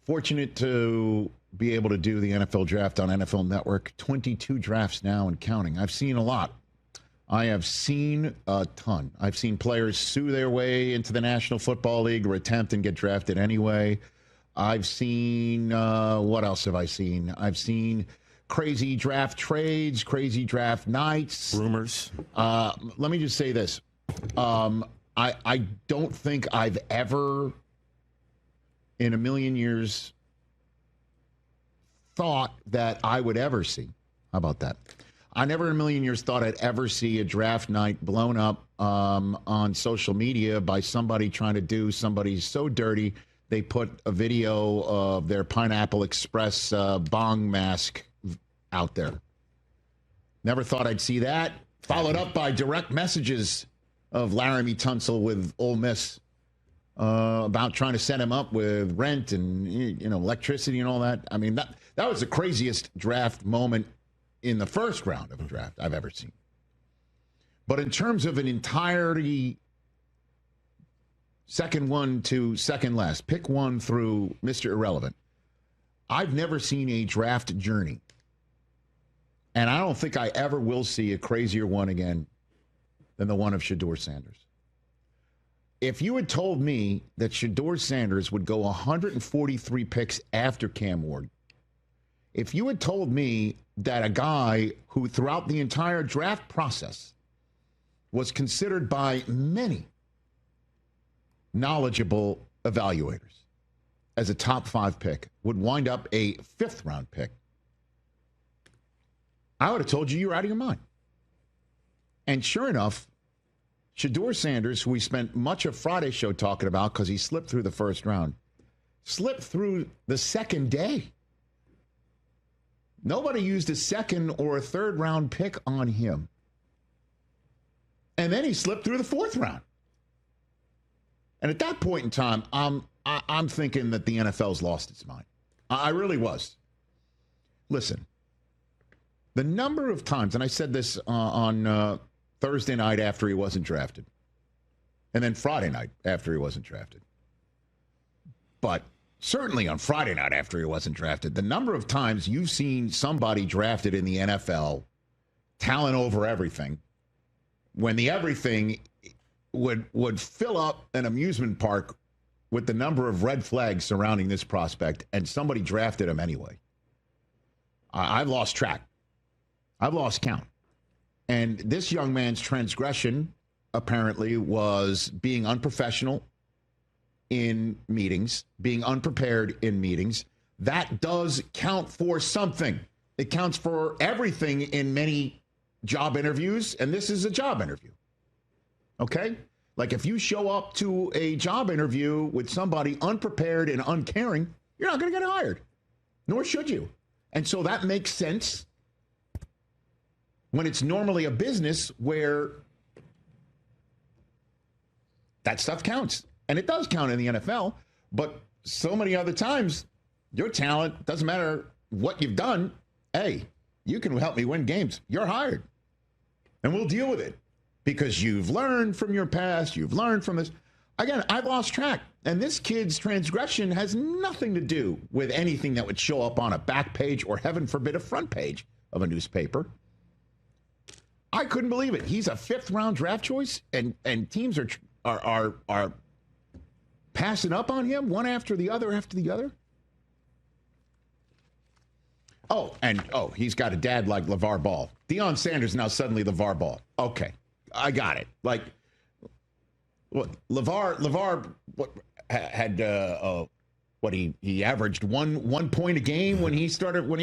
Fortunate to be able to do the NFL draft on NFL Network. 22 drafts now and counting. I've seen a lot. I have seen a ton. I've seen players sue their way into the National Football League or attempt and get drafted anyway. I've seen, what else have I seen? I've seen crazy draft trades, crazy draft nights. Rumors. Let me just say this. I don't think I've ever in a million years thought that I would ever see. How about that? I never in a million years thought I'd ever see a draft night blown up on social media by somebody trying to do somebody so dirty they put a video of their Pineapple Express bong mask out there. Never thought I'd see that. Followed up by direct messages of Laramie Tunsil with Ole Miss about trying to set him up with rent and electricity and all that. I mean, that was the craziest draft moment in the first round of a draft I've ever seen. But in terms of an entirety, second one to second last, pick one through Mr. Irrelevant, I've never seen a draft journey. And I don't think I ever will see a crazier one again than the one of Shedeur Sanders. If you had told me that Shedeur Sanders would go 143 picks after Cam Ward, if you had told me that a guy who throughout the entire draft process was considered by many knowledgeable evaluators as a top 5 pick would wind up a 5th round pick, I would have told you were out of your mind. And sure enough, Shedeur Sanders, who we spent much of Friday's show talking about because he slipped through the first round, slipped through the second day. Nobody used a second or a third round pick on him. And then he slipped through the 4th round. And at that point in time, I'm thinking that the NFL's lost its mind. I really was. Listen, the number of times, and I said this on Thursday night after he wasn't drafted, and then Friday night after he wasn't drafted. But certainly on Friday night after he wasn't drafted, the number of times you've seen somebody drafted in the NFL, talent over everything, when the everything would fill up an amusement park with the number of red flags surrounding this prospect, and somebody drafted him anyway. I've lost track. I've lost count. And this young man's transgression apparently was being unprofessional in meetings, being unprepared in meetings. That does count for something. It counts for everything in many job interviews, and this is a job interview. Okay? Like if you show up to a job interview with somebody unprepared and uncaring, you're not going to get hired, nor should you. And so that makes sense when it's normally a business where that stuff counts. And it does count in the NFL, but so many other times, your talent, doesn't matter what you've done, hey, you can help me win games. You're hired. And we'll deal with it because you've learned from your past. You've learned from this. Again, I've lost track. And this kid's transgression has nothing to do with anything that would show up on a back page or, heaven forbid, a front page of a newspaper. I couldn't believe it. He's a 5th round draft choice, and teams are passing up on him one after the other after the other. Oh, he's got a dad like LeVar Ball. Deion Sanders now suddenly LeVar Ball. Okay, I got it. Like, what LeVar had he averaged one point a game when he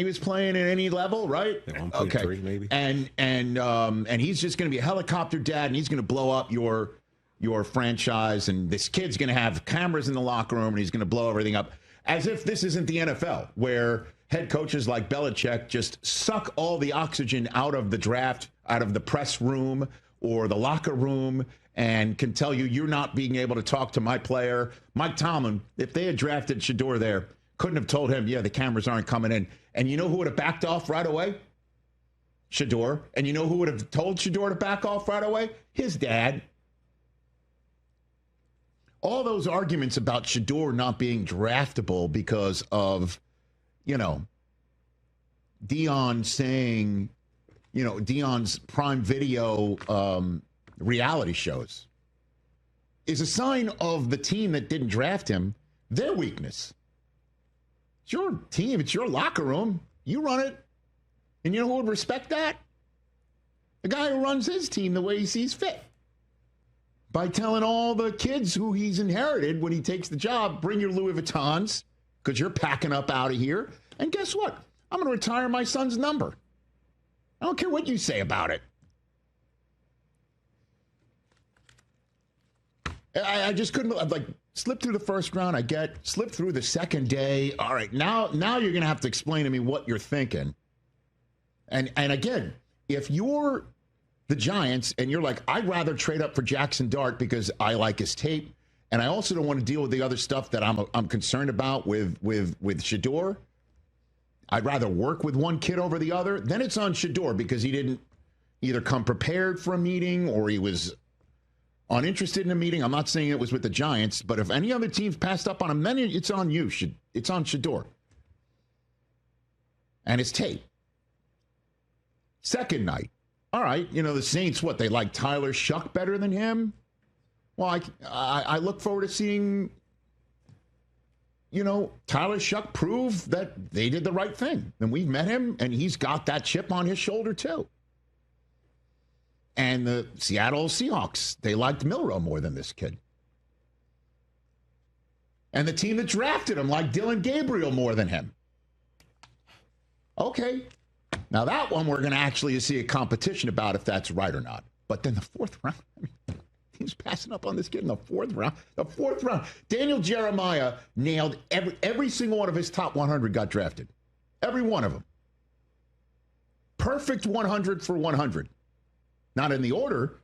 was playing at any level, right? Yeah, 1.3 maybe. And he's just going to be a helicopter dad, and he's going to blow up your franchise, and this kid's going to have cameras in the locker room, and he's going to blow everything up. As if this isn't the NFL, where head coaches like Belichick just suck all the oxygen out of the draft, out of the press room or the locker room, and can tell you you're not being able to talk to my player. Mike Tomlin, if they had drafted Shedeur there, couldn't have told him, yeah, the cameras aren't coming in. And you know who would have backed off right away? Shedeur. And you know who would have told Shedeur to back off right away? His dad. all those arguments about Shedeur not being draftable because of, Deion saying, Deion's Prime Video reality shows is a sign of the team that didn't draft him, their weakness. It's your team. It's your locker room. You run it. And you know who would respect that? The guy who runs his team the way he sees fit. By telling all the kids who he's inherited when he takes the job, bring your Louis Vuittons because you're packing up out of here. And guess what? I'm going to retire my son's number. I don't care what you say about it. I just couldn't, slip through the first round, slip through the second day. All right, now you're going to have to explain to me what you're thinking. And again, if you're the Giants and you're like, I'd rather trade up for Jackson Dart because I like his tape, and I also don't want to deal with the other stuff that I'm concerned about with Shedeur. I'd rather work with one kid over the other. Then it's on Shedeur because he didn't either come prepared for a meeting or he was uninterested in a meeting. I'm not saying it was with the Giants, but if any other teams passed up on him, then it's on you. It's on Shedeur and his tape. Second night. All right, the Saints, they like Tyler Shuck better than him? Well, I look forward to seeing, Tyler Shuck prove that they did the right thing. And we've met him, and he's got that chip on his shoulder, too. And the Seattle Seahawks, they liked Milroe more than this kid. And the team that drafted him liked Dylan Gabriel more than him. Okay. Now, that one we're going to actually see a competition about if that's right or not. But then the fourth round, he's passing up on this kid in the fourth round. The fourth round. Daniel Jeremiah nailed every single one of his top 100 got drafted. Every one of them. Perfect 100 for 100. Not in the order,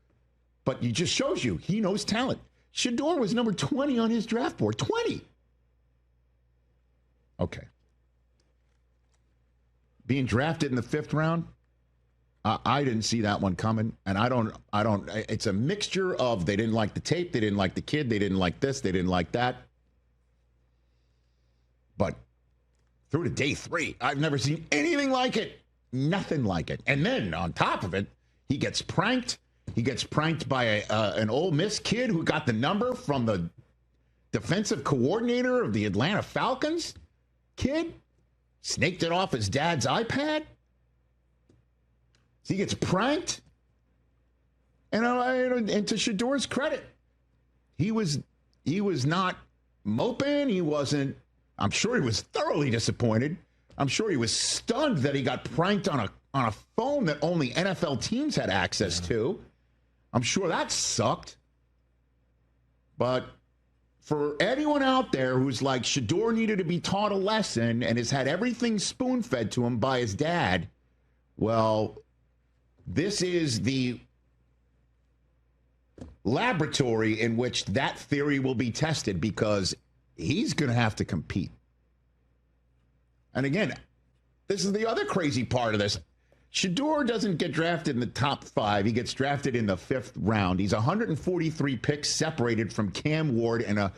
but it just shows you he knows talent. Shedeur was number 20 on his draft board. 20. Okay. Being drafted in the fifth round, I didn't see that one coming. And I don't, it's a mixture of they didn't like the tape, they didn't like the kid, they didn't like this, they didn't like that. But through to day 3, I've never seen anything like it. Nothing like it. And then on top of it, he gets pranked. He gets pranked by an Ole Miss kid who got the number from the defensive coordinator of the Atlanta Falcons. Kid snaked it off his dad's iPad. So he gets pranked. And to Shedeur's credit, he was not moping. He wasn't. I'm sure he was thoroughly disappointed. I'm sure he was stunned that he got pranked on a phone that only NFL teams had access to. I'm sure that sucked. But for anyone out there who's like, Shedeur needed to be taught a lesson and has had everything spoon-fed to him by his dad, well, this is the laboratory in which that theory will be tested because he's going to have to compete. And again, this is the other crazy part of this. Shedeur doesn't get drafted in the top 5. He gets drafted in the 5th round. He's 143 picks separated from Cam Ward and a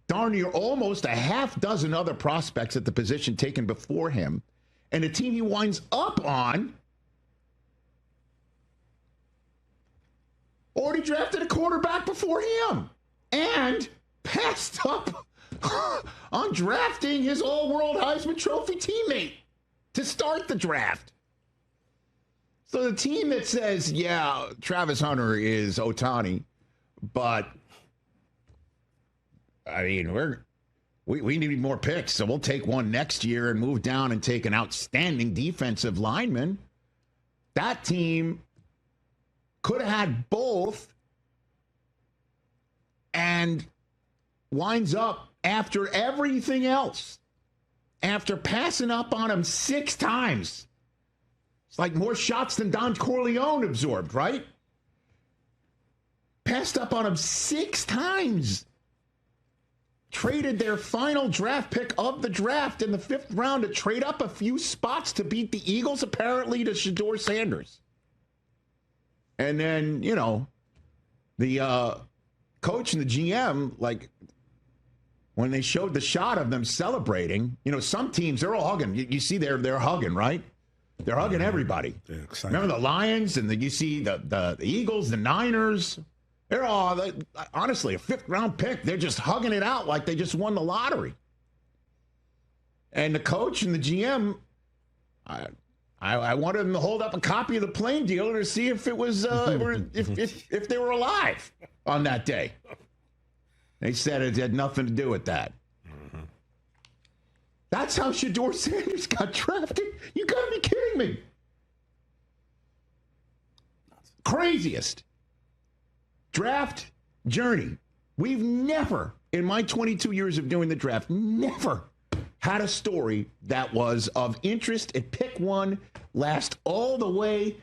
darn near almost a half dozen other prospects at the position taken before him. And the team he winds up on already drafted a quarterback before him and passed up on drafting his all-world Heisman Trophy teammate to start the draft. So the team that says, yeah, Travis Hunter is Ohtani, but, I mean, we need more picks, so we'll take one next year and move down and take an outstanding defensive lineman. That team could have had both and winds up after everything else, after passing up on him 6 times. It's like more shots than Don Corleone absorbed, right? Passed up on him 6 times. Traded their final draft pick of the draft in the 5th round to trade up a few spots to beat the Eagles, apparently, to Shedeur Sanders. And then, the coach and the GM, like, when they showed the shot of them celebrating, some teams, they're all hugging. You see they're hugging, right? They're hugging everybody. Remember the Lions, and you see the Eagles, the Niners. They're all, honestly, a fifth-round pick. They're just hugging it out like they just won the lottery. And the coach and the GM, I wanted them to hold up a copy of the plane dealer to see if it was if they were alive on that day. They said it had nothing to do with that. That's how Shedeur Sanders got drafted? You got to be kidding me. Craziest draft journey. We've never, in my 22 years of doing the draft, never had a story that was of interest at pick one, last all the way